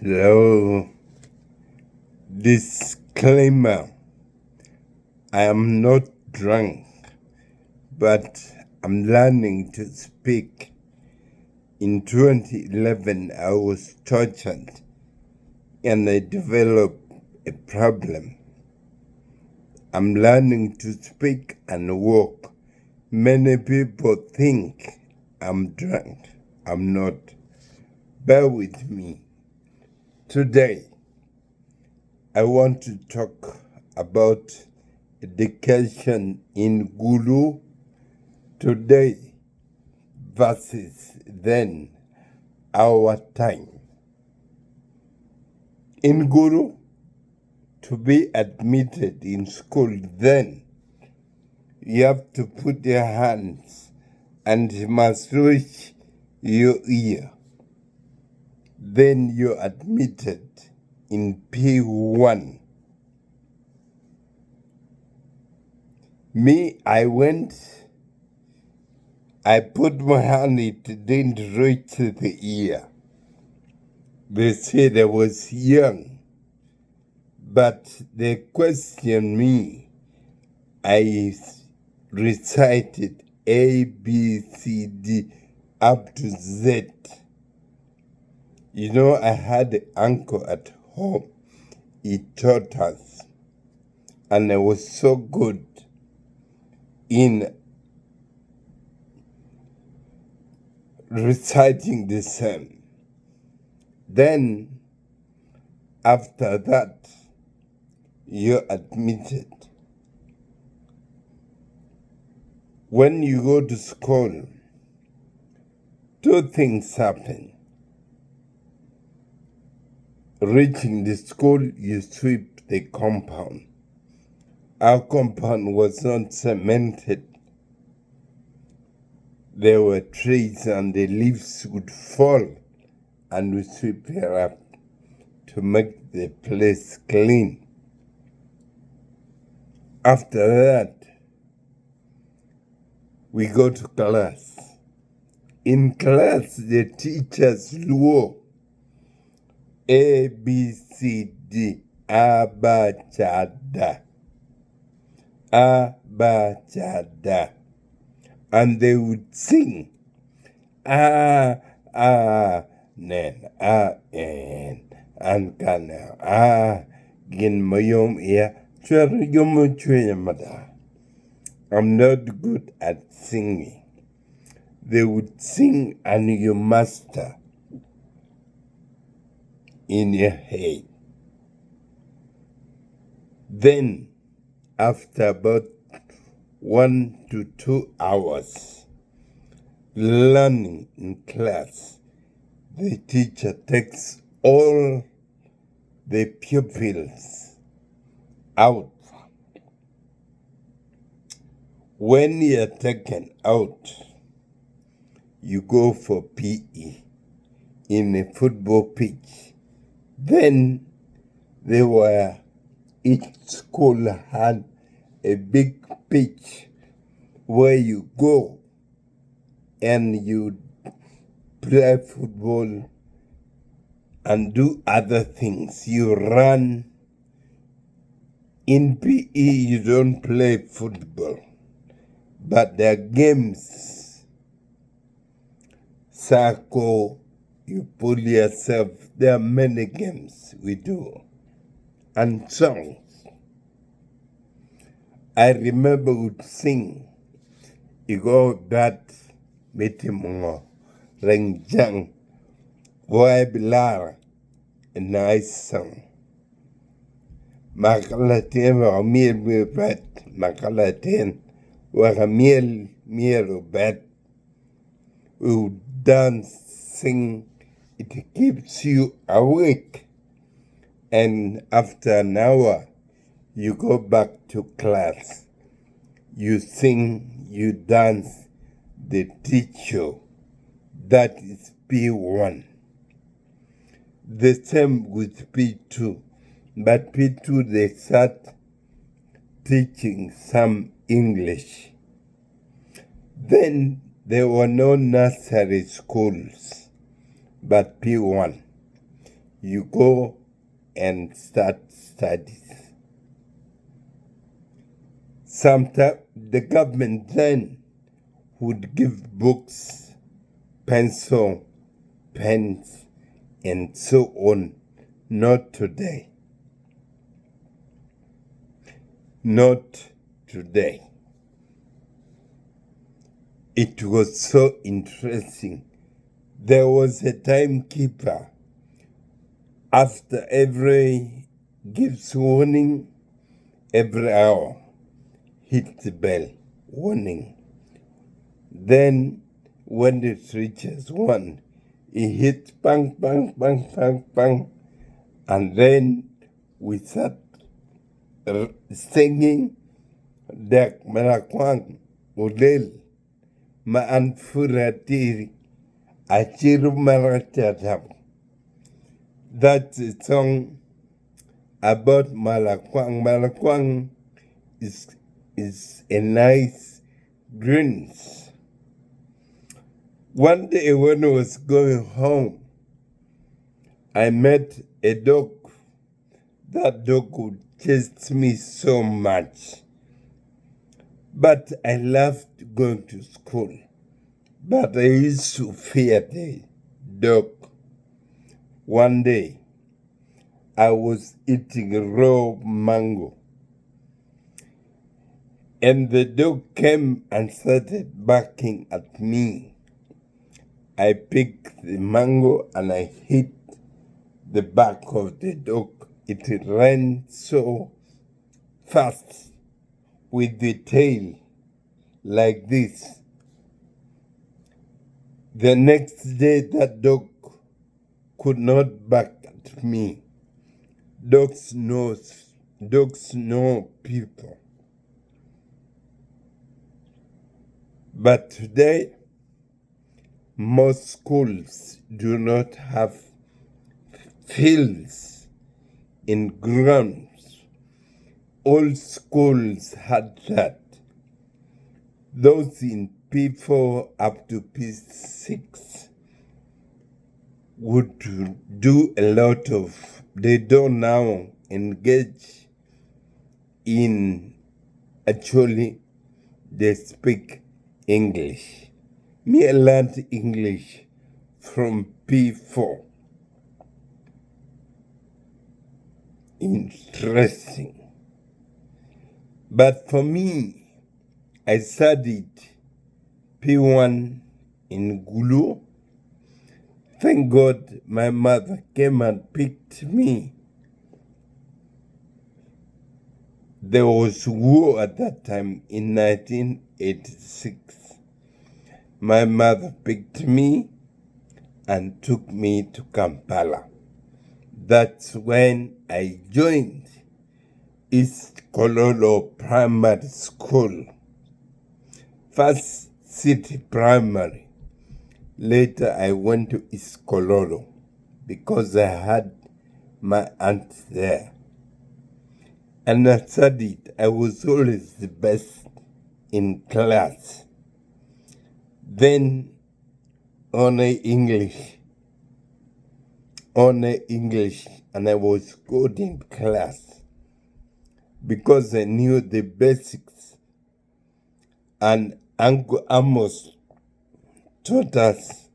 Hello. Disclaimer. I am not drunk, but I'm learning to speak. In 2011, I was tortured and I developed a problem. I'm learning to speak and walk. Many people think I'm drunk. I'm not. Bear with me. Today, I want to talk about education in Gulu today versus then, our time. In Gulu, to be admitted in school then, you have to put your hands and it must reach your ear. Then you're admitted in P1. Me, I put my hand, it didn't reach the ear. They said I was young, but they questioned me. I recited A, B, C, D, up to Z. You know, I had an uncle at home. He taught us, and I was so good in reciting the same. Then, after that, you're admitted. When you go to school, two things happen. Reaching the school, you sweep the compound. Our compound was not cemented. There were trees and the leaves would fall, and we sweep it up to make the place clean. After that, we go to class. In class, the teachers swore A, B, C, D, Abachada, Abachada. And they would sing, nen, en, kana, gin mayom ea, chwer I'm not good at singing. They would sing and you master in your head. Then, after about 1 to 2 hours learning in class, the teacher takes all the pupils out. When you're taken out, you go for PE in a football pitch. Then each school had a big pitch where you go and you play football and do other things. You run. In PE, you don't play football, but there are games. Circle, you pull yourself. There are many games we do. And songs. I remember would sing. You go that metimongo, rengjang, boy bilara, a nice song. Makalaten wa miel bet, makalaten wa miel bet. We would dance, sing. It keeps you awake. And after an hour, you go back to class. You sing, you dance, they teach you. That is P1. The same with P2. But P2, they start teaching some English. Then there were no nursery schools, but P1. you go and start studies. Sometimes the government then would give books, pencil, pens, and so on. Not today. Not today. It was so interesting. There was a timekeeper. After every gives warning, every hour, hit the bell, warning. Then when it reaches 1, it hits bang, bang, bang, bang, bang. And then we start singing Dek Marakwang Udel Maan Furatiri Achiru Marachatam. That's a song about Malakwang. Malakwang is a nice greens. One day when I was going home, I met a dog. That dog would chase me so much. But I loved going to school. But I used to fear the dog. One day, I was eating a raw mango. And the dog came and started barking at me. I picked the mango and I hit the back of the dog. It ran so fast with the tail like this. The next day, that dog could not bark at me. Dogs know people. But today, most schools do not have fields in grounds. All schools had that. Those in P4 up to P6 would do a lot of, they don't now engage in, actually, they speak English. Me, I learned English from P4. Interesting. But for me, I studied P1 in Gulu. Thank God my mother came and picked me. There was war at that time in 1986. My mother picked me and took me to Kampala. That's when I joined East Kololo Primary School. First City Primary. Later I went to East Kololo because I had my aunt there. And I studied. I was always the best in class. Then honor English, and I was good in class because I knew the basics. And Uncle Amos taught us,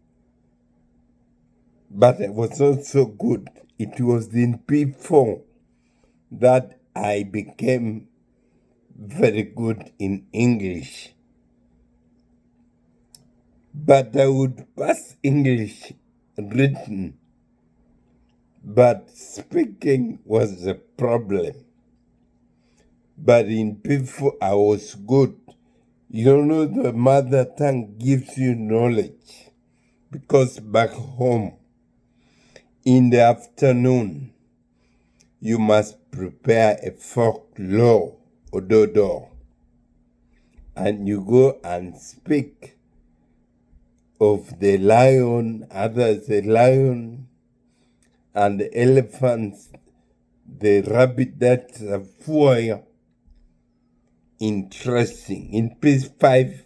but I was not so good. It was in P4 that I became very good in English. But I would pass English written, but speaking was a problem. But in P4 I was good. You know, the mother tongue gives you knowledge, because back home, in the afternoon, you must prepare a folklore, ododo, and you go and speak of the lion, others the lion, and the elephants, the rabbit, that's a foyer. Interesting. In P5,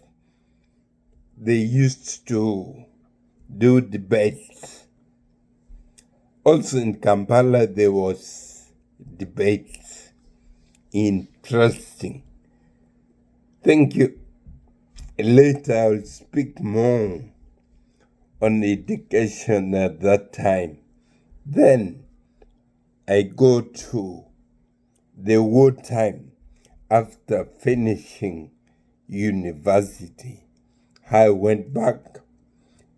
they used to do debates. Also in Kampala, there was debate. Interesting. Thank you. Later, I'll speak more on education at that time. Then I go to the wartime after finishing university. I went back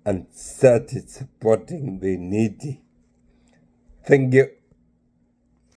and started supporting the needy. Thank you.